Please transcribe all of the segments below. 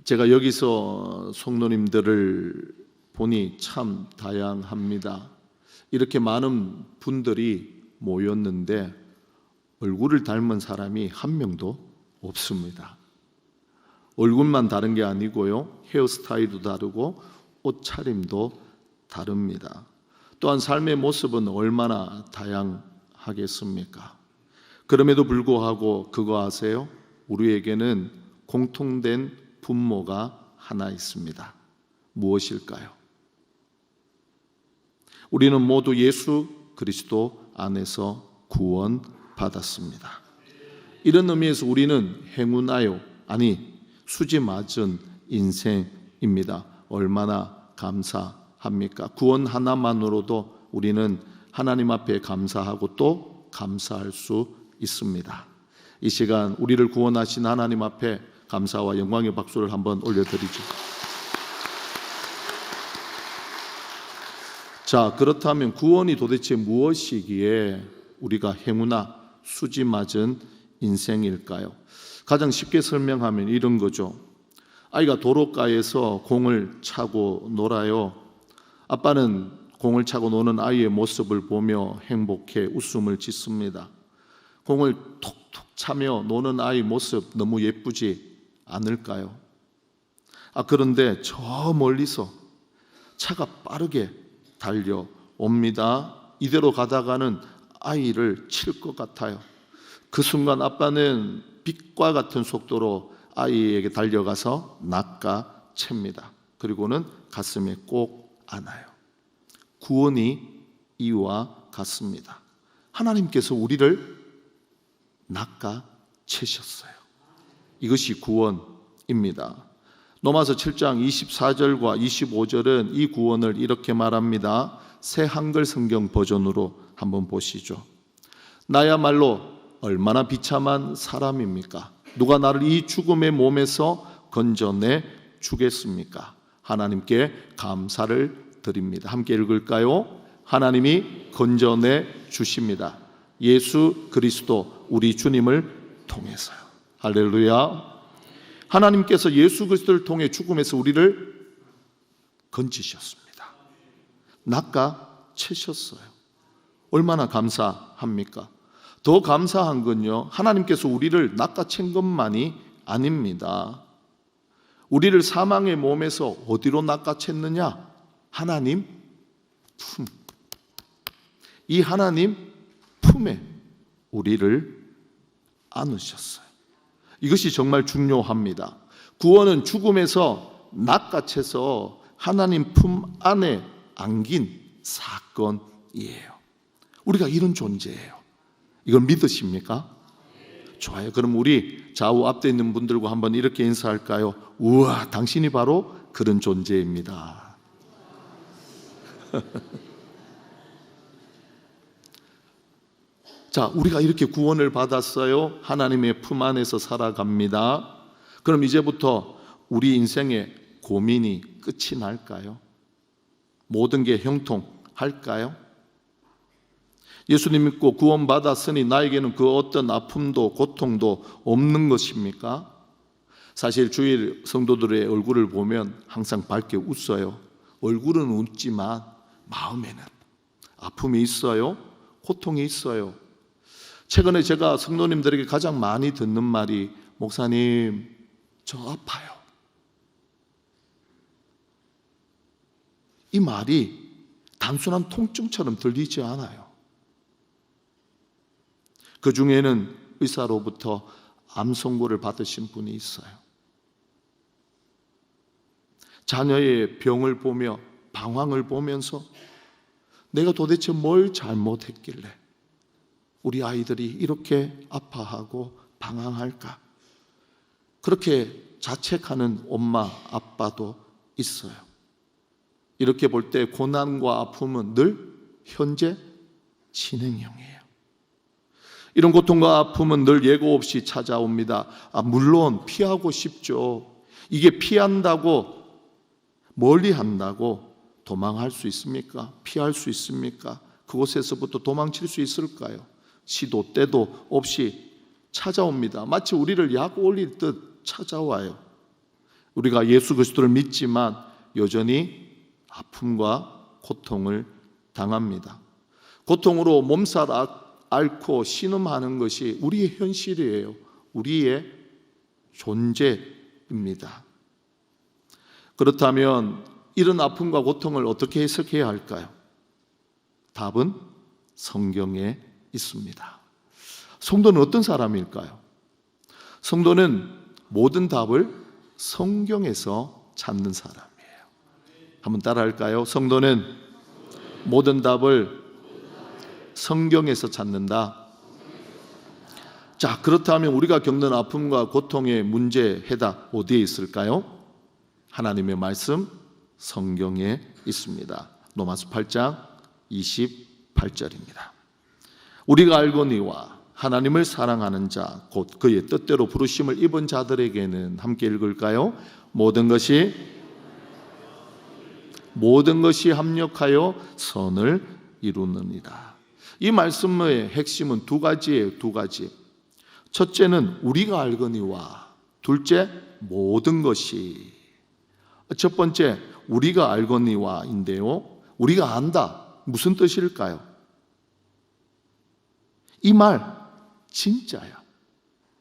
제가 여기서 성도님들을 보니 참 다양합니다. 이렇게 많은 분들이 모였는데 얼굴을 닮은 사람이 한 명도 없습니다. 얼굴만 다른 게 아니고요, 헤어스타일도 다르고 옷차림도 다릅니다. 또한 삶의 모습은 얼마나 다양하겠습니까? 그럼에도 불구하고 그거 아세요? 우리에게는 공통된 분모가 하나 있습니다. 무엇일까요? 우리는 모두 예수 그리스도 안에서 구원받았습니다. 이런 의미에서 우리는 행운하여, 아니 수지 맞은 인생입니다. 얼마나 감사합니까? 구원 하나만으로도 우리는 하나님 앞에 감사하고 또 감사할 수 있습니다. 이 시간 우리를 구원하신 하나님 앞에 감사와 영광의 박수를 한번 올려드리죠. 자, 그렇다면 구원이 도대체 무엇이기에 우리가 행운아 수지 맞은 인생일까요? 가장 쉽게 설명하면 이런 거죠. 아이가 도로가에서 공을 차고 놀아요. 아빠는 공을 차고 노는 아이의 모습을 보며 행복해 웃음을 짓습니다. 공을 톡톡 차며 노는 아이 모습 너무 예쁘지 않을까요? 그런데 저 멀리서 차가 빠르게 달려옵니다. 이대로 가다가는 아이를 칠 것 같아요. 그 순간 아빠는 빛과 같은 속도로 아이에게 달려가서 낚아챕니다. 그리고는 가슴에 꼭 안아요. 구원이 이와 같습니다. 하나님께서 우리를 낚아채셨어요. 이것이 구원입니다. 로마서 7장 24절과 25절은 이 구원을 이렇게 말합니다. 새 한글 성경 버전으로 한번 보시죠. 나야말로 얼마나 비참한 사람입니까? 누가 나를 이 죽음의 몸에서 건져내 주겠습니까? 하나님께 감사를 드립니다. 함께 읽을까요? 하나님이 건져내 주십니다. 예수 그리스도 우리 주님을 통해서요. 할렐루야. 하나님께서 예수 그리스도를 통해 죽음에서 우리를 건지셨습니다. 낚아채셨어요. 얼마나 감사합니까? 더 감사한 건요, 하나님께서 우리를 낚아챈 것만이 아닙니다. 우리를 사망의 몸에서 어디로 낚아챘느냐? 하나님 품. 이 하나님 품에 우리를 안으셨어요. 이것이 정말 중요합니다. 구원은 죽음에서 낚아채서 하나님 품 안에 안긴 사건이에요. 우리가 이런 존재예요. 이걸 믿으십니까? 좋아요. 그럼 우리 좌우 앞에 있는 분들과 한번 이렇게 인사할까요? 우와, 당신이 바로 그런 존재입니다. 자, 우리가 이렇게 구원을 받았어요. 하나님의 품 안에서 살아갑니다. 그럼 이제부터 우리 인생의 고민이 끝이 날까요? 모든 게 형통할까요? 예수님 믿고 구원받았으니 나에게는 그 어떤 아픔도 고통도 없는 것입니까? 사실 주일 성도들의 얼굴을 보면 항상 밝게 웃어요. 얼굴은 웃지만 마음에는 아픔이 있어요. 고통이 있어요. 최근에 제가 성도님들에게 가장 많이 듣는 말이, 목사님, 저 아파요. 이 말이 단순한 통증처럼 들리지 않아요. 그 중에는 의사로부터 암 선고를 받으신 분이 있어요. 자녀의 병을 보며 방황을 보면서 내가 도대체 뭘 잘못했길래 우리 아이들이 이렇게 아파하고 방황할까? 그렇게 자책하는 엄마, 아빠도 있어요. 이렇게 볼 때 고난과 아픔은 늘 현재 진행형이에요. 이런 고통과 아픔은 늘 예고 없이 찾아옵니다. 물론 피하고 싶죠. 이게 피한다고, 멀리 한다고 도망할 수 있습니까? 피할 수 있습니까? 그곳에서부터 도망칠 수 있을까요? 시도 때도 없이 찾아옵니다. 마치 우리를 약 올릴 듯 찾아와요. 우리가 예수 그리스도를 믿지만 여전히 아픔과 고통을 당합니다. 고통으로 몸살 앓고 신음하는 것이 우리의 현실이에요. 우리의 존재입니다. 그렇다면 이런 아픔과 고통을 어떻게 해석해야 할까요? 답은 성경에 있습니다. 성도는 어떤 사람일까요? 성도는 모든 답을 성경에서 찾는 사람이에요. 한번 따라 할까요? 성도는 모든 답을 성경에서 찾는다. 자, 그렇다면 우리가 겪는 아픔과 고통의 문제 해답 어디에 있을까요? 하나님의 말씀 성경에 있습니다. 로마서 8장 28절입니다. 우리가 알거니와 하나님을 사랑하는 자 곧 그의 뜻대로 부르심을 입은 자들에게는 함께 읽을까요? 모든 것이 합력하여 선을 이루느니라. 이 말씀의 핵심은 두 가지예요. 두 가지. 첫째는 우리가 알거니와, 둘째 모든 것이. 첫 번째 우리가 알거니와인데요, 우리가 안다 무슨 뜻일까요? 이 말 진짜야,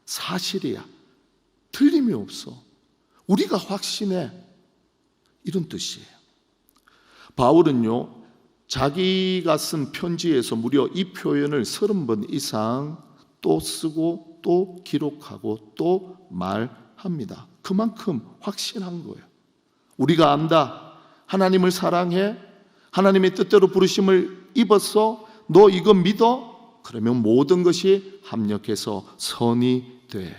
사실이야, 틀림이 없어, 우리가 확신해, 이런 뜻이에요. 바울은요, 자기가 쓴 편지에서 무려 이 표현을 30번 이상 또 쓰고 또 기록하고 또 말합니다. 그만큼 확신한 거예요. 우리가 안다, 하나님을 사랑해, 하나님의 뜻대로 부르심을 입었어, 너 이거 믿어? 그러면 모든 것이 합력해서 선이 돼.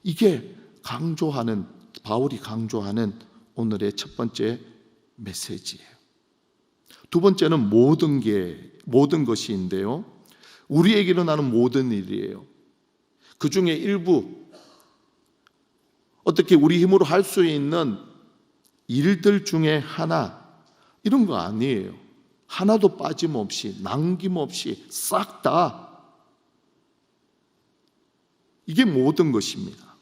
이게 강조하는, 바울이 강조하는 오늘의 첫 번째 메시지예요. 두 번째는 모든 것이인데요, 우리에게 일어나는 모든 일이에요. 그 중에 일부, 어떻게 우리 힘으로 할 수 있는 일들 중에 하나, 이런 거 아니에요. 하나도 빠짐없이, 남김없이 싹 다, 이게 모든 것입니다.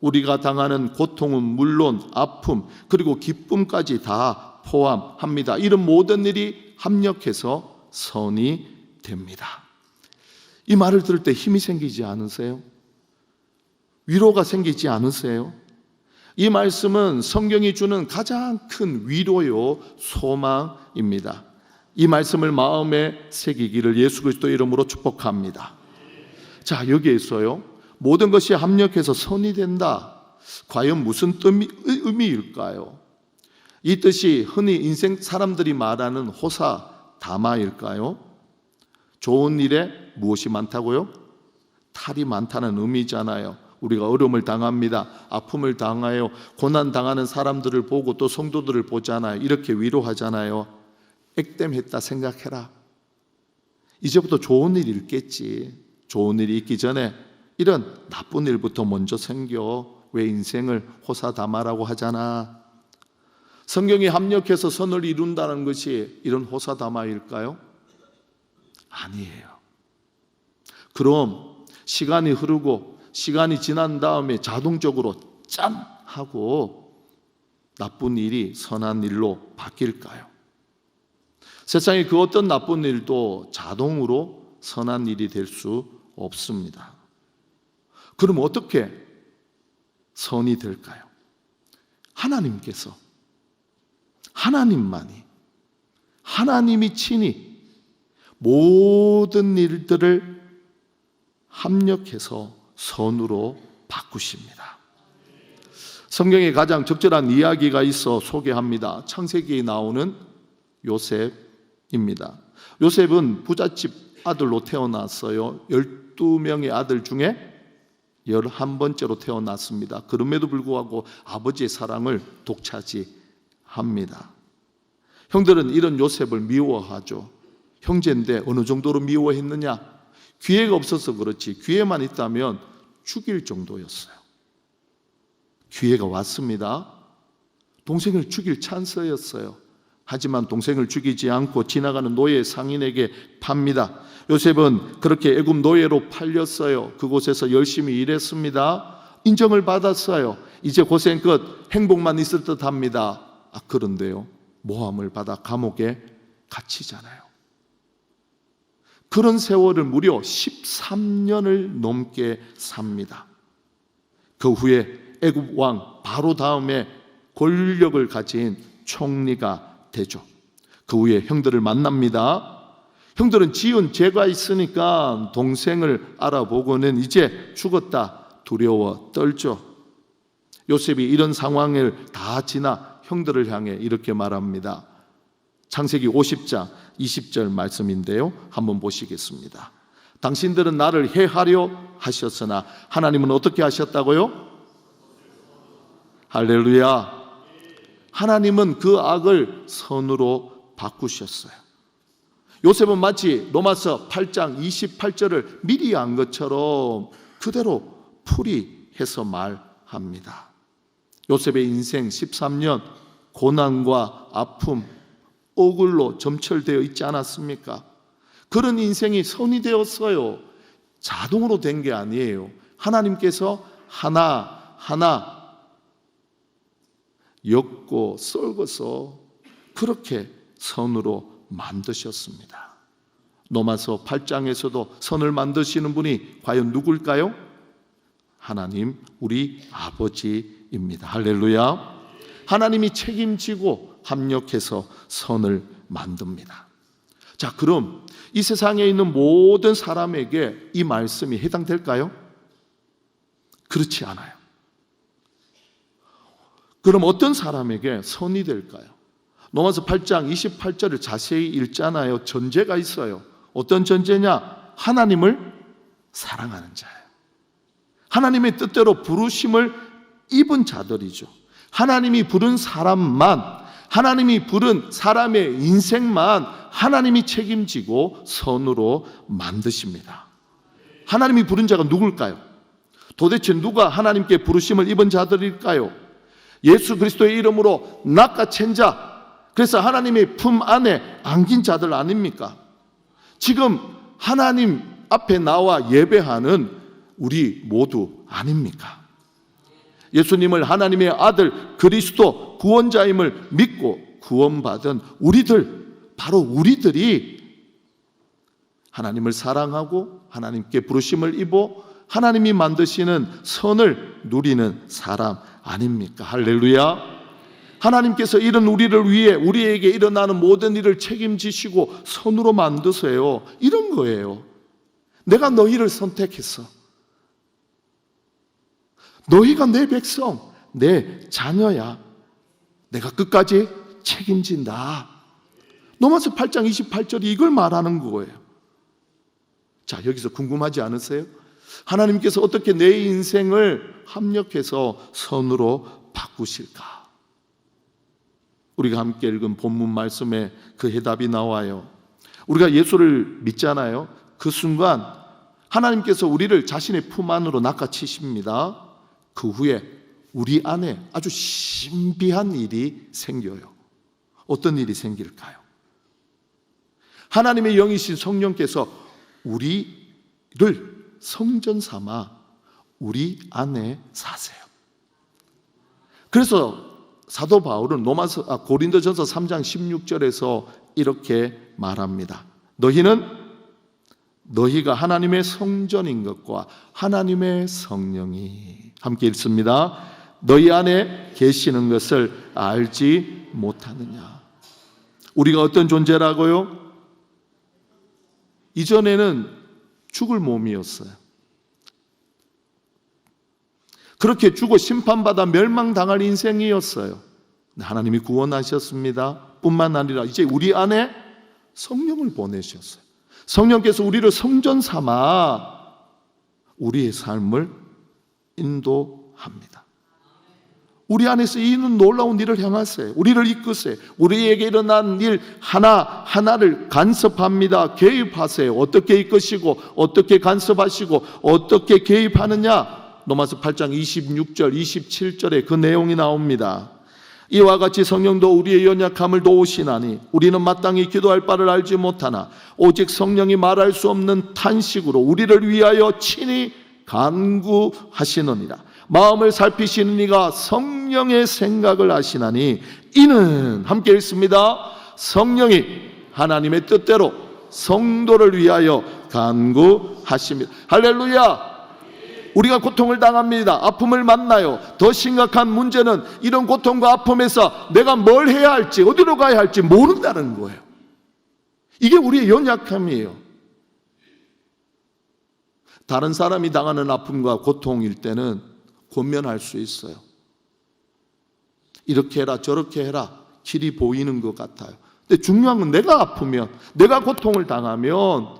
우리가 당하는 고통은 물론 아픔, 그리고 기쁨까지 다 포함합니다. 이런 모든 일이 합력해서 선이 됩니다. 이 말을 들을 때 힘이 생기지 않으세요? 위로가 생기지 않으세요? 이 말씀은 성경이 주는 가장 큰 위로요, 소망입니다. 이 말씀을 마음에 새기기를 예수 그리스도의 이름으로 축복합니다. 자, 여기에서요, 모든 것이 합력해서 선이 된다. 과연 무슨 의미일까요? 이 뜻이 흔히 인생 사람들이 말하는 호사다마일까요? 좋은 일에 무엇이 많다고요? 탈이 많다는 의미잖아요. 우리가 어려움을 당합니다. 아픔을 당하여 고난 당하는 사람들을 보고 또 성도들을 보잖아요. 이렇게 위로하잖아요. 액땜했다 생각해라. 이제부터 좋은 일이 있겠지. 좋은 일이 있기 전에 이런 나쁜 일부터 먼저 생겨. 왜 인생을 호사다마라고 하잖아. 성경이 합력해서 선을 이룬다는 것이 이런 호사다마일까요? 아니에요. 그럼 시간이 흐르고 시간이 지난 다음에 자동적으로 짠 하고 나쁜 일이 선한 일로 바뀔까요? 세상에 그 어떤 나쁜 일도 자동으로 선한 일이 될 수 없습니다. 그럼 어떻게 선이 될까요? 하나님께서, 하나님이 친히 모든 일들을 합력해서 선으로 바꾸십니다. 성경에 가장 적절한 이야기가 있어 소개합니다. 창세기에 나오는 요셉입니다. 요셉은 부잣집 아들로 태어났어요. 12명의 아들 중에 11번째로 태어났습니다. 그럼에도 불구하고 아버지의 사랑을 독차지합니다. 형들은 이런 요셉을 미워하죠. 형제인데 어느 정도로 미워했느냐? 기회가 없어서 그렇지, 기회만 있다면 죽일 정도였어요. 기회가 왔습니다. 동생을 죽일 찬스였어요. 하지만 동생을 죽이지 않고 지나가는 노예 상인에게 팝니다. 요셉은 그렇게 애굽 노예로 팔렸어요. 그곳에서 열심히 일했습니다. 인정을 받았어요. 이제 고생 끝, 행복만 있을 듯 합니다. 그런데요, 모함을 받아 감옥에 갇히잖아요. 그런 세월을 무려 13년을 넘게 삽니다. 그 후에 애굽 왕 바로 다음에 권력을 가진 총리가 되죠. 그 후에 형들을 만납니다. 형들은 지은 죄가 있으니까 동생을 알아보고는 이제 죽었다 두려워 떨죠. 요셉이 이런 상황을 다 지나 형들을 향해 이렇게 말합니다. 창세기 50장 20절 말씀인데요, 한번 보시겠습니다. 당신들은 나를 해하려 하셨으나 하나님은 어떻게 하셨다고요? 할렐루야. 하나님은 그 악을 선으로 바꾸셨어요. 요셉은 마치 로마서 8장 28절을 미리 안 것처럼 그대로 풀이해서 말합니다. 요셉의 인생 13년 고난과 아픔, 억울로 점철되어 있지 않았습니까? 그런 인생이 선이 되었어요. 자동으로 된 게 아니에요. 하나님께서 하나하나 엮고 썰어서 그렇게 선으로 만드셨습니다. 로마서 8장에서도 선을 만드시는 분이 과연 누굴까요? 하나님, 우리 아버지입니다. 할렐루야. 하나님이 책임지고 합력해서 선을 만듭니다. 자, 그럼 이 세상에 있는 모든 사람에게 이 말씀이 해당될까요? 그렇지 않아요. 그럼 어떤 사람에게 선이 될까요? 로마서 8장 28절을 자세히 읽잖아요. 전제가 있어요. 어떤 전제냐? 하나님을 사랑하는 자예요. 하나님의 뜻대로 부르심을 입은 자들이죠. 하나님이 부른 사람만, 하나님이 부른 사람의 인생만 하나님이 책임지고 선으로 만드십니다. 하나님이 부른 자가 누굴까요? 도대체 누가 하나님께 부르심을 입은 자들일까요? 예수 그리스도의 이름으로 낚아챈 자, 그래서 하나님의 품 안에 안긴 자들 아닙니까? 지금 하나님 앞에 나와 예배하는 우리 모두 아닙니까? 예수님을 하나님의 아들 그리스도 구원자임을 믿고 구원받은 우리들, 바로 우리들이 하나님을 사랑하고 하나님께 부르심을 입어 하나님이 만드시는 선을 누리는 사람 아닙니까? 할렐루야. 하나님께서 이런 우리를 위해 우리에게 일어나는 모든 일을 책임지시고 선으로 만드세요. 이런 거예요. 내가 너희를 선택했어. 너희가 내 백성, 내 자녀야. 내가 끝까지 책임진다. 로마서 8장 28절이 이걸 말하는 거예요. 자, 여기서 궁금하지 않으세요? 하나님께서 어떻게 내 인생을 합력해서 선으로 바꾸실까? 우리가 함께 읽은 본문 말씀에 그 해답이 나와요. 우리가 예수를 믿잖아요. 그 순간 하나님께서 우리를 자신의 품 안으로 낚아치십니다. 그 후에 우리 안에 아주 신비한 일이 생겨요. 어떤 일이 생길까요? 하나님의 영이신 성령께서 우리를 성전 삼아 우리 안에 사세요. 그래서 사도 바울은 고린도전서 3장 16절에서 이렇게 말합니다. 너희가 하나님의 성전인 것과 하나님의 성령이, 함께 읽습니다. 너희 안에 계시는 것을 알지 못하느냐. 우리가 어떤 존재라고요? 이전에는 죽을 몸이었어요. 그렇게 죽어 심판받아 멸망당할 인생이었어요. 하나님이 구원하셨습니다. 뿐만 아니라 이제 우리 안에 성령을 보내셨어요. 성령께서 우리를 성전 삼아 우리의 삶을 인도합니다. 우리 안에서 이는 놀라운 일을 행하세요. 우리를 이끄세요. 우리에게 일어난 일 하나하나를 간섭합니다. 개입하세요. 어떻게 이끄시고 어떻게 간섭하시고 어떻게 개입하느냐? 로마서 8장 26절 27절에 그 내용이 나옵니다. 이와 같이 성령도 우리의 연약함을 도우시나니 우리는 마땅히 기도할 바를 알지 못하나 오직 성령이 말할 수 없는 탄식으로 우리를 위하여 친히 간구하시느니라. 마음을 살피시는 이가 성령의 생각을 아시나니 이는 함께 읽습니다. 성령이 하나님의 뜻대로 성도를 위하여 간구하십니다. 할렐루야. 우리가 고통을 당합니다. 아픔을 만나요. 더 심각한 문제는 이런 고통과 아픔에서 내가 뭘 해야 할지, 어디로 가야 할지 모른다는 거예요. 이게 우리의 연약함이에요. 다른 사람이 당하는 아픔과 고통일 때는 권면할 수 있어요. 이렇게 해라 저렇게 해라 길이 보이는 것 같아요. 근데 중요한 건 내가 아프면, 내가 고통을 당하면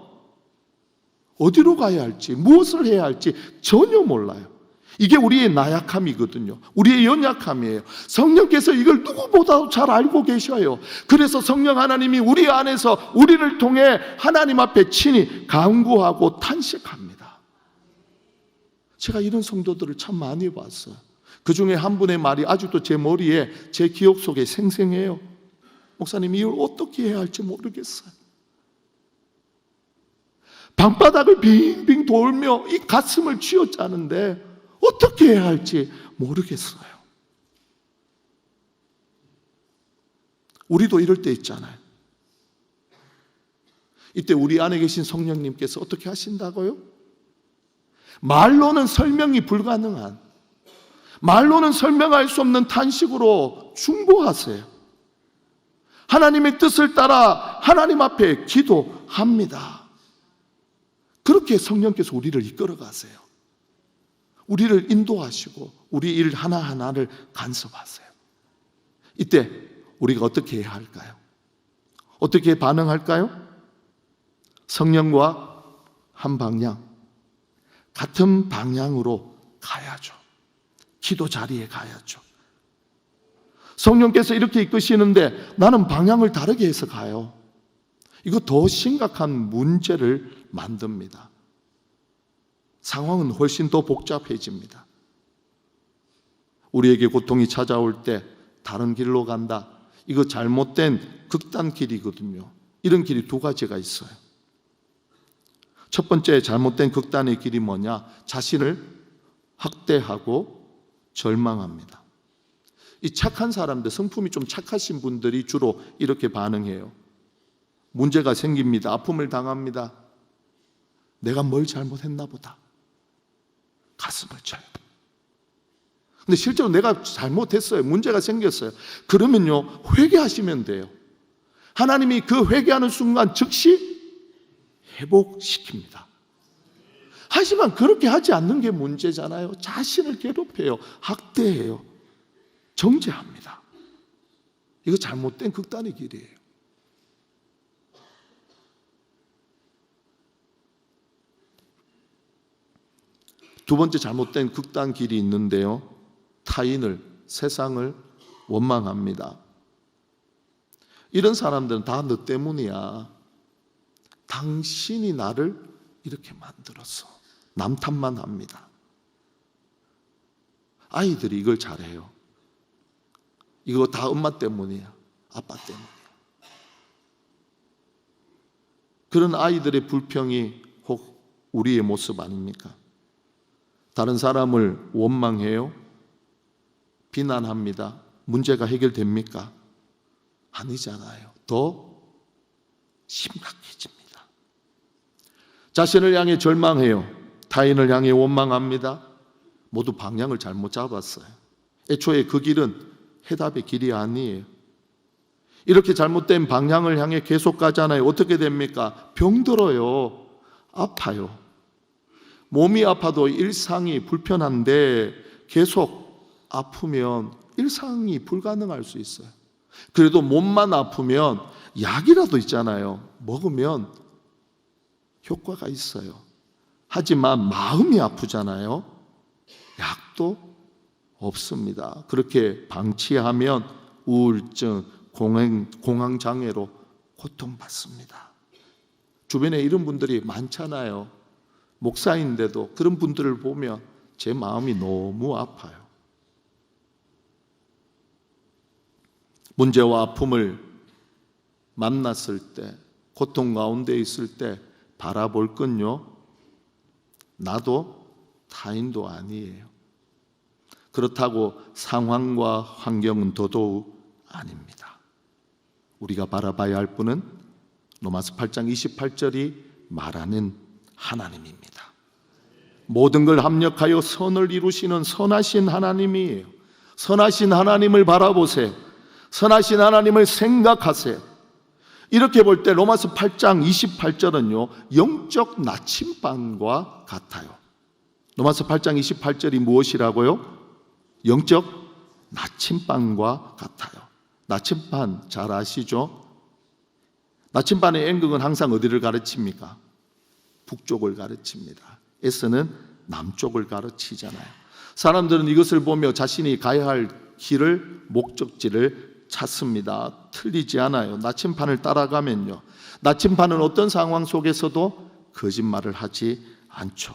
어디로 가야 할지, 무엇을 해야 할지 전혀 몰라요. 이게 우리의 나약함이거든요. 우리의 연약함이에요. 성령께서 이걸 누구보다도 잘 알고 계셔요. 그래서 성령 하나님이 우리 안에서 우리를 통해 하나님 앞에 친히 간구하고 탄식합니다. 제가 이런 성도들을 참 많이 봤어요. 그 중에 한 분의 말이 아직도 제 머리에, 제 기억 속에 생생해요. 목사님, 이걸 어떻게 해야 할지 모르겠어요. 방바닥을 빙빙 돌며 이 가슴을 쥐어짜는데 어떻게 해야 할지 모르겠어요. 우리도 이럴 때 있잖아요. 이때 우리 안에 계신 성령님께서 어떻게 하신다고요? 말로는 설명이 불가능한, 말로는 설명할 수 없는 탄식으로 중보하세요. 하나님의 뜻을 따라 하나님 앞에 기도합니다. 그렇게 성령께서 우리를 이끌어 가세요. 우리를 인도하시고 우리 일 하나하나를 간섭하세요. 이때 우리가 어떻게 해야 할까요? 어떻게 반응할까요? 성령과 한 방향, 같은 방향으로 가야죠. 기도 자리에 가야죠. 성령께서 이렇게 이끄시는데 나는 방향을 다르게 해서 가요. 이거 더 심각한 문제를 만듭니다. 상황은 훨씬 더 복잡해집니다. 우리에게 고통이 찾아올 때 다른 길로 간다. 이거 잘못된 극단 길이거든요. 이런 길이 두 가지가 있어요. 첫 번째 잘못된 극단의 길이 뭐냐? 자신을 학대하고 절망합니다. 이 착한 사람들, 성품이 좀 착하신 분들이 주로 이렇게 반응해요. 문제가 생깁니다. 아픔을 당합니다. 내가 뭘 잘못했나 보다. 가슴을 쳐요. 근데 실제로 내가 잘못했어요. 문제가 생겼어요. 그러면요, 회개하시면 돼요. 하나님이 그 회개하는 순간 즉시 회복시킵니다. 하지만 그렇게 하지 않는 게 문제잖아요. 자신을 괴롭혀요. 학대해요. 정죄합니다. 이거 잘못된 극단의 길이에요. 두 번째 잘못된 극단 길이 있는데요. 타인을, 세상을 원망합니다. 이런 사람들은 다 너 때문이야. 당신이 나를 이렇게 만들었어. 남 탓만 합니다. 아이들이 이걸 잘해요. 이거 다 엄마 때문이야. 아빠 때문이야. 그런 아이들의 불평이 혹 우리의 모습 아닙니까? 다른 사람을 원망해요. 비난합니다. 문제가 해결됩니까? 아니잖아요. 더 심각해집니다. 자신을 향해 절망해요. 타인을 향해 원망합니다. 모두 방향을 잘못 잡았어요. 애초에 그 길은 해답의 길이 아니에요. 이렇게 잘못된 방향을 향해 계속 가잖아요. 어떻게 됩니까? 병들어요. 아파요. 몸이 아파도 일상이 불편한데 계속 아프면 일상이 불가능할 수 있어요. 그래도 몸만 아프면 약이라도 있잖아요. 먹으면 효과가 있어요. 하지만 마음이 아프잖아요. 약도 없습니다. 그렇게 방치하면 우울증, 공황장애로 고통받습니다. 주변에 이런 분들이 많잖아요. 목사인데도 그런 분들을 보면 제 마음이 너무 아파요. 문제와 아픔을 만났을 때, 고통 가운데 있을 때 바라볼 건요, 나도 타인도 아니에요. 그렇다고 상황과 환경은 더더욱 아닙니다. 우리가 바라봐야 할 분은 로마서 8장 28절이 말하는 하나님입니다. 모든 걸 합력하여 선을 이루시는 선하신 하나님이에요. 선하신 하나님을 바라보세요. 선하신 하나님을 생각하세요. 이렇게 볼 때 로마서 8장 28절은요, 영적 나침반과 같아요. 로마서 8장 28절이 무엇이라고요? 영적 나침반과 같아요. 나침반 잘 아시죠? 나침반의 N극은 항상 어디를 가르칩니까? 북쪽을 가르칩니다. S는 남쪽을 가르치잖아요. 사람들은 이것을 보며 자신이 가야 할 길을, 목적지를 찾습니다. 틀리지 않아요. 나침반을 따라가면요, 나침반은 어떤 상황 속에서도 거짓말을 하지 않죠.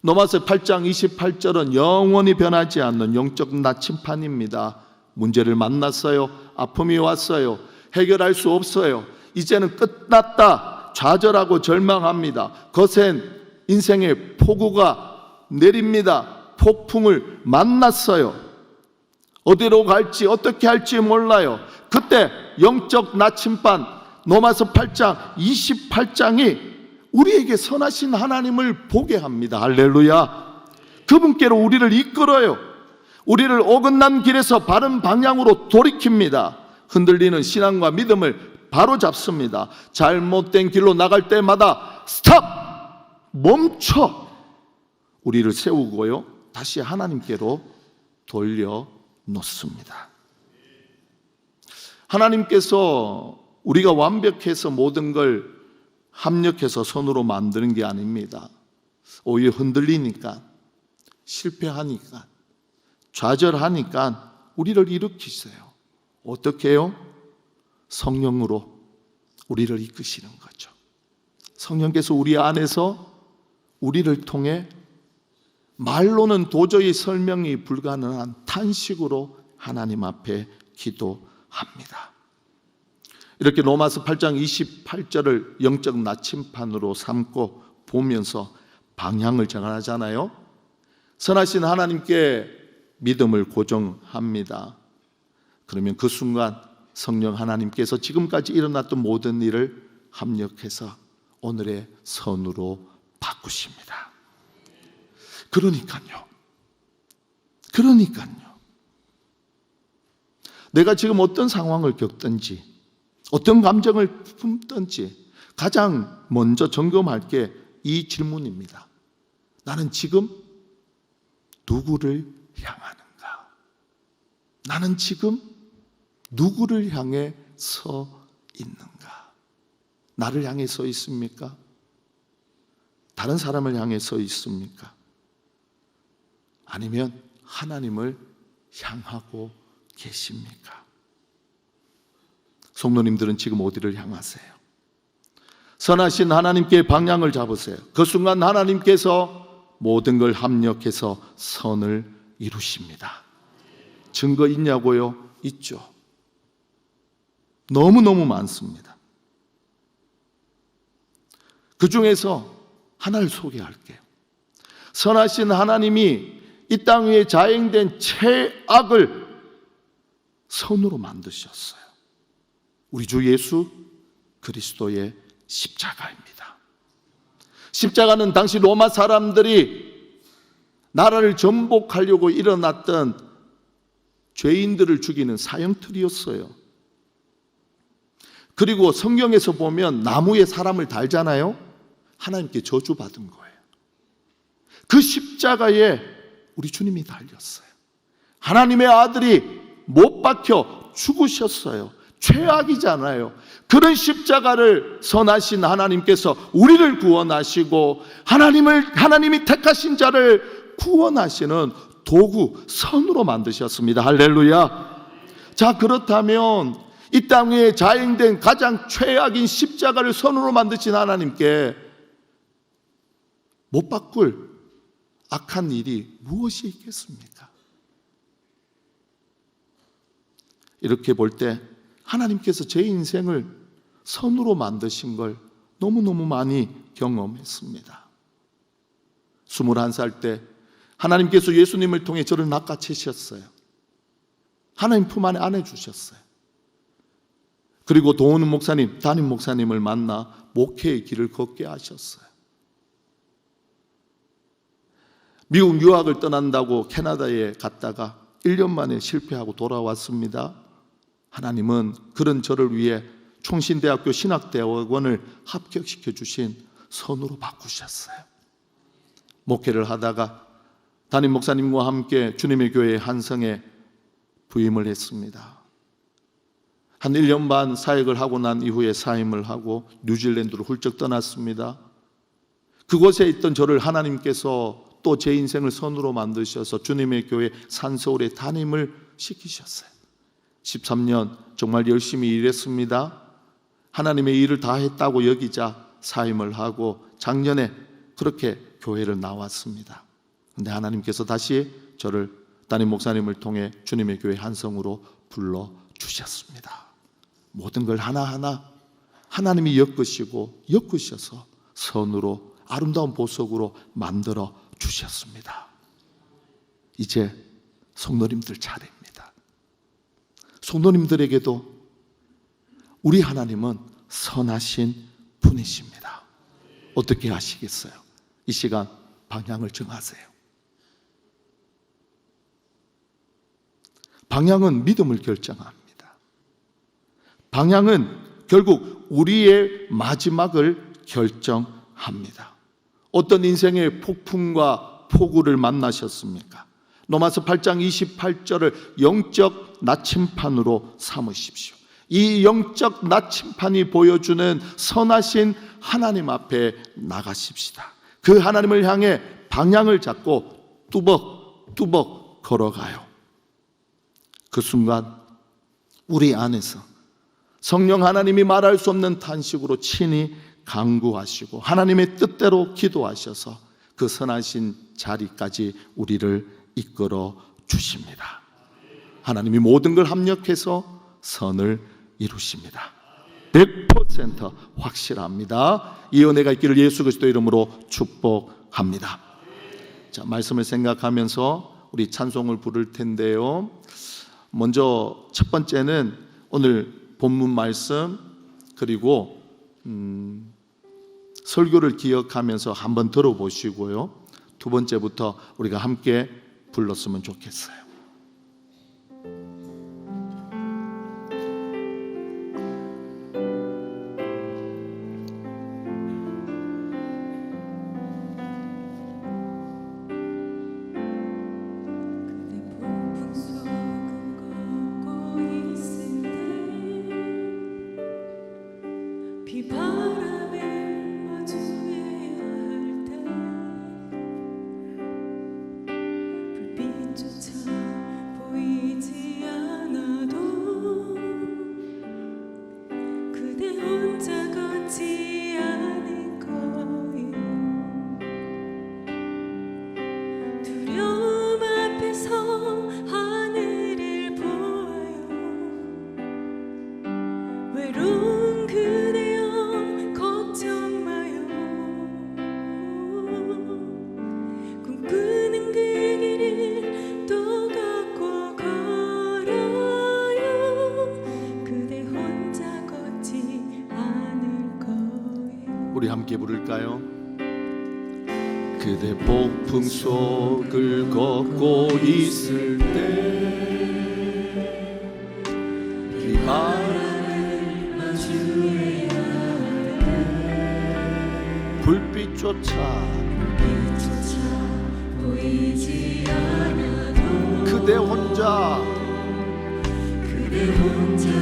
로마서 8장 28절은 영원히 변하지 않는 영적 나침반입니다. 문제를 만났어요. 아픔이 왔어요. 해결할 수 없어요. 이제는 끝났다. 좌절하고 절망합니다. 거센 인생의 폭우가 내립니다. 폭풍을 만났어요. 어디로 갈지 어떻게 할지 몰라요. 그때 영적 나침반 로마서 8장 28장이 우리에게 선하신 하나님을 보게 합니다. 할렐루야. 그분께로 우리를 이끌어요. 우리를 어긋난 길에서 바른 방향으로 돌이킵니다. 흔들리는 신앙과 믿음을 바로잡습니다. 잘못된 길로 나갈 때마다 스톱! 멈춰! 우리를 세우고요, 다시 하나님께로 돌려놓습니다. 하나님께서 우리가 완벽해서 모든 걸 합력해서 선으로 만드는 게 아닙니다. 오히려 흔들리니까, 실패하니까, 좌절하니까 우리를 일으키세요. 어떻게 해요? 성령으로 우리를 이끄시는 거죠. 성령께서 우리 안에서 우리를 통해 말로는 도저히 설명이 불가능한 탄식으로 하나님 앞에 기도합니다. 이렇게 로마서 8장 28절을 영적 나침반으로 삼고 보면서 방향을 정하잖아요. 선하신 하나님께 믿음을 고정합니다. 그러면 그 순간 성령 하나님께서 지금까지 일어났던 모든 일을 합력해서 오늘의 선으로 바꾸십니다. 그러니까요. 내가 지금 어떤 상황을 겪든지, 어떤 감정을 품든지 가장 먼저 점검할 게 이 질문입니다. 나는 지금 누구를 향하는가? 나는 지금 누구를 향해 서 있는가? 나를 향해 서 있습니까? 다른 사람을 향해 서 있습니까? 아니면 하나님을 향하고 계십니까? 성도님들은 지금 어디를 향하세요? 선하신 하나님께 방향을 잡으세요. 그 순간 하나님께서 모든 걸 합력해서 선을 이루십니다. 증거 있냐고요? 있죠. 너무너무 많습니다. 그 중에서 하나를 소개할게요. 선하신 하나님이 이 땅 위에 자행된 최악을 선으로 만드셨어요. 우리 주 예수 그리스도의 십자가입니다. 십자가는 당시 로마 사람들이 나라를 정복하려고 일어났던 죄인들을 죽이는 사형틀이었어요. 그리고 성경에서 보면 나무에 사람을 달잖아요. 하나님께 저주받은 거예요. 그 십자가에 우리 주님이 달렸어요. 하나님의 아들이 못 박혀 죽으셨어요. 최악이잖아요. 그런 십자가를 선하신 하나님께서 우리를 구원하시고 하나님이 택하신 자를 구원하시는 도구, 선으로 만드셨습니다. 할렐루야. 자, 그렇다면 이 땅 위에 자행된 가장 최악인 십자가를 선으로 만드신 하나님께 못 바꿀 악한 일이 무엇이 있겠습니까? 이렇게 볼 때 하나님께서 제 인생을 선으로 만드신 걸 너무너무 많이 경험했습니다. 21살 때 하나님께서 예수님을 통해 저를 낚아채셨어요. 하나님 품 안에 안아주셨어요. 그리고 도우는 목사님, 담임 목사님을 만나 목회의 길을 걷게 하셨어요. 미국 유학을 떠난다고 캐나다에 갔다가 1년 만에 실패하고 돌아왔습니다. 하나님은 그런 저를 위해 총신대학교 신학대학원을 합격시켜 주신 선으로 바꾸셨어요. 목회를 하다가 담임 목사님과 함께 주님의 교회 한성에 부임을 했습니다. 한 1년 반 사역을 하고 난 이후에 사임을 하고 뉴질랜드로 훌쩍 떠났습니다. 그곳에 있던 저를 하나님께서 또 제 인생을 선으로 만드셔서 주님의 교회 산서울에 담임을 시키셨어요. 13년 정말 열심히 일했습니다. 하나님의 일을 다 했다고 여기자 사임을 하고 작년에 그렇게 교회를 나왔습니다. 그런데 하나님께서 다시 저를 담임 목사님을 통해 주님의 교회 한성으로 불러주셨습니다. 모든 걸 하나하나 하나님이 엮으셔서 선으로 아름다운 보석으로 만들어 주셨습니다. 이제 성도님들 차례입니다. 성도님들에게도 우리 하나님은 선하신 분이십니다. 어떻게 하시겠어요? 이 시간 방향을 정하세요. 방향은 믿음을 결정합니다. 방향은 결국 우리의 마지막을 결정합니다. 어떤 인생의 폭풍과 폭우를 만나셨습니까? 로마서 8장 28절을 영적 나침판으로 삼으십시오. 이 영적 나침판이 보여주는 선하신 하나님 앞에 나가십시다. 그 하나님을 향해 방향을 잡고 뚜벅뚜벅 걸어가요. 그 순간 우리 안에서 성령 하나님이 말할 수 없는 탄식으로 친히 간구하시고 하나님의 뜻대로 기도하셔서 그 선하신 자리까지 우리를 이끌어 주십니다. 하나님이 모든 걸 합력해서 선을 이루십니다. 100% 확실합니다. 이 은혜가 있기를 예수 그리스도 이름으로 축복합니다. 자, 말씀을 생각하면서 우리 찬송을 부를 텐데요. 먼저 첫 번째는 오늘 본문 말씀 그리고 설교를 기억하면서 한번 들어보시고요. 두 번째부터 우리가 함께 불렀으면 좋겠어요. 우리 함께 부를까요? 그대 폭풍 속을 걷고 있을 때 비바람을 마주해야 돼 불빛조차 보이지 않아도 그대 혼자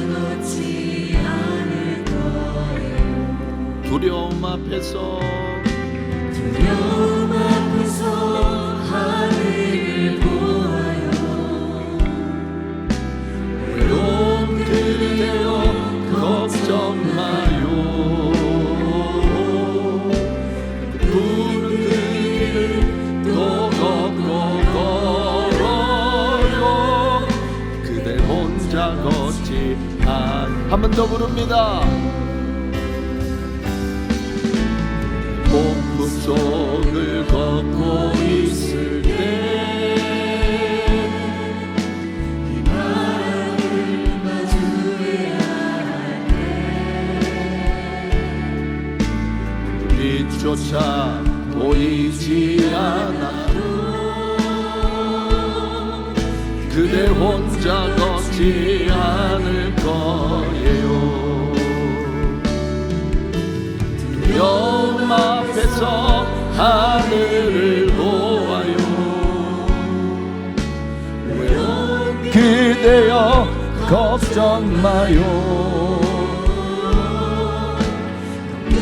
걷지 않을 거예요. 두려움 앞에서 하늘을 보아요. 외로움 그대여 걱정 마요. 푸른 그 길을 또 걷고 걸어요. 그대 혼자 걷지 않. 한 번 더 부릅니다. 폭풍 속을 걷고 있을 때 길조차 보이지 않아 그대 혼자 걷지 않을 거예요. 두려움 앞에서 하늘을 보아요. 그대여 걱정 마요. 그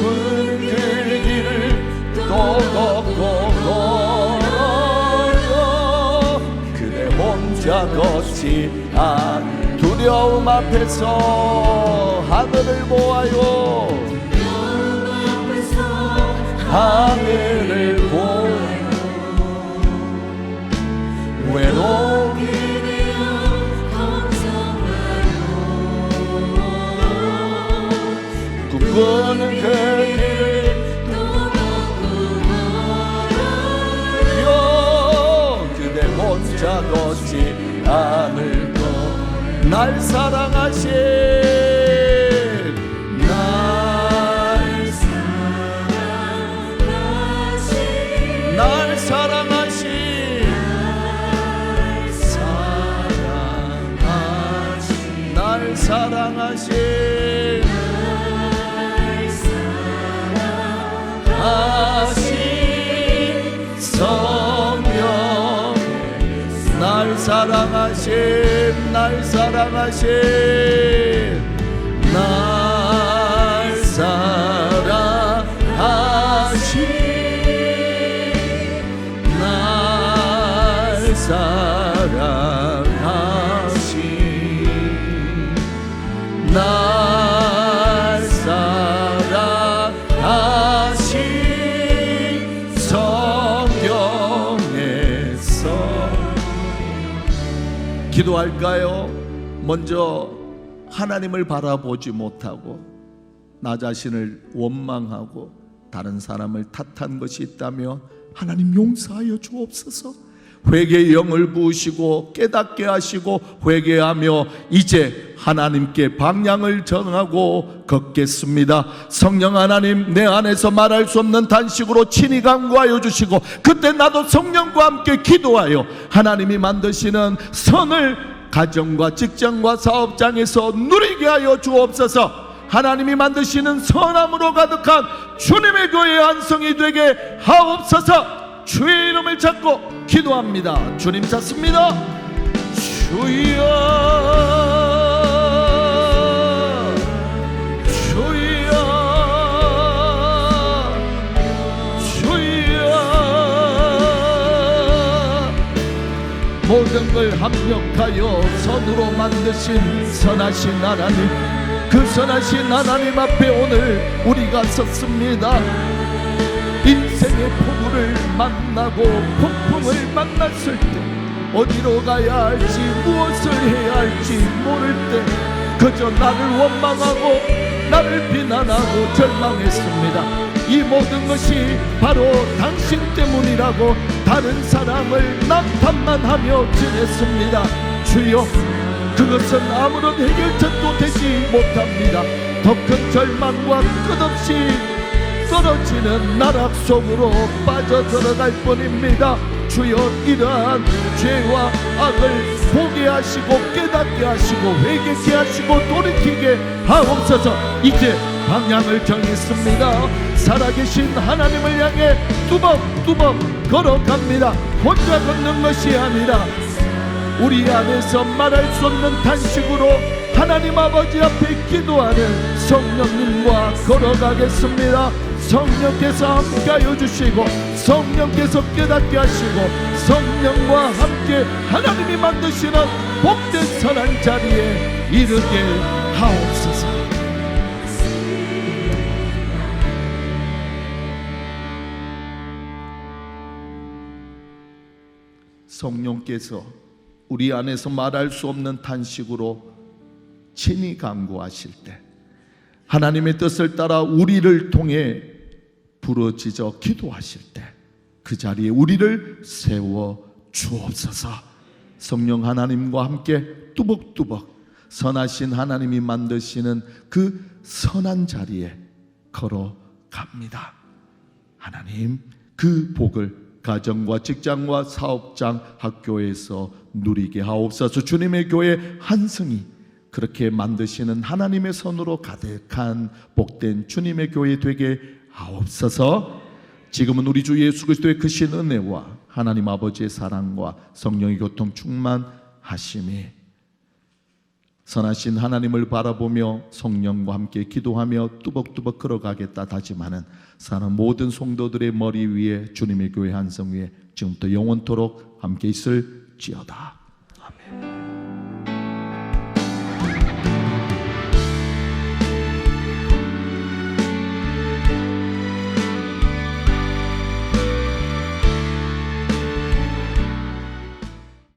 길을 또 걷고 걸어요. 그대 혼자 걷지 않 두려움 앞에서 하늘을 보아요. 하늘을 보아요. 외로움이 꿈꾸는 그 길을 걸어요. 그대 혼자 걷지 않을 것. 날 사랑하신 날 사랑하신 날 사랑하신 성령 날 사랑하신 날 사랑하신 날 사랑하신 날 사랑하신 날 사랑하신 성경에서 기도할까요? 먼저 하나님을 바라보지 못하고 나 자신을 원망하고 다른 사람을 탓한 것이 있다면 하나님 용서하여 주옵소서. 회개의 영을 부으시고 깨닫게 하시고 회개하며 이제 하나님께 방향을 정하고 걷겠습니다. 성령 하나님, 내 안에서 말할 수 없는 단식으로 친히 간구하여 주시고 그때 나도 성령과 함께 기도하여 하나님이 만드시는 선을 가정과 직장과 사업장에서 누리게 하여 주옵소서. 하나님이 만드시는 선함으로 가득한 주님의 교회의 한성이 되게 하옵소서. 주의 이름을 찾고 기도합니다. 주님 찾습니다. 주여 주여 주여 모든 걸 합력하여 선으로 만드신 선하신 하나님, 그 선하신 하나님 앞에 오늘 우리가 섰습니다. 인생의 폭우를 만나고 폭풍을 만났을 때 어디로 가야 할지 무엇을 해야 할지 모를 때 그저 나를 원망하고 나를 비난하고 절망했습니다. 이 모든 것이 바로 당신 때문이라고 다른 사람을 남탓만 하며 지냈습니다. 주여, 그것은 아무런 해결책도 되지 못합니다. 더 큰 절망과 끝없이 떨어지는 나락 속으로 빠져들어갈 뿐입니다. 주여, 이러한 죄와 악을 보게 하시고 깨닫게 하시고 회개케 하시고 돌이키게 하옵소서. 이제 방향을 정했습니다. 살아계신 하나님을 향해 뚜벅뚜벅 걸어갑니다. 혼자 걷는 것이 아니라 우리 안에서 말할 수 없는 단식으로 하나님 아버지 앞에 기도하는 성령님과 걸어가겠습니다. 성령께서 함께하여 주시고 성령께서 깨닫게 하시고 성령과 함께 하나님이 만드시는 복된 선한 자리에 이르게 하옵소서. 성령께서 우리 안에서 말할 수 없는 탄식으로 친히 간구하실 때 하나님의 뜻을 따라 우리를 통해 부르짖어 기도하실 때 그 자리에 우리를 세워 주옵소서. 성령 하나님과 함께 뚜벅뚜벅 선하신 하나님이 만드시는 그 선한 자리에 걸어갑니다. 하나님 그 복을 가정과 직장과 사업장, 학교에서 누리게 하옵소서. 주님의 교회 한성이 그렇게 만드시는 하나님의 손으로 가득한 복된 주님의 교회 되게 하옵소서. 지금은 우리 주 예수 그리스도의 크신 은혜와 하나님 아버지의 사랑과 성령의 교통 충만하심이 선하신 하나님을 바라보며 성령과 함께 기도하며 뚜벅뚜벅 걸어가겠다 다짐하는 사는 모든 성도들의 머리 위에 주님의 교회 한성 위에 지금부터 영원토록 함께 있을지어다. 아멘.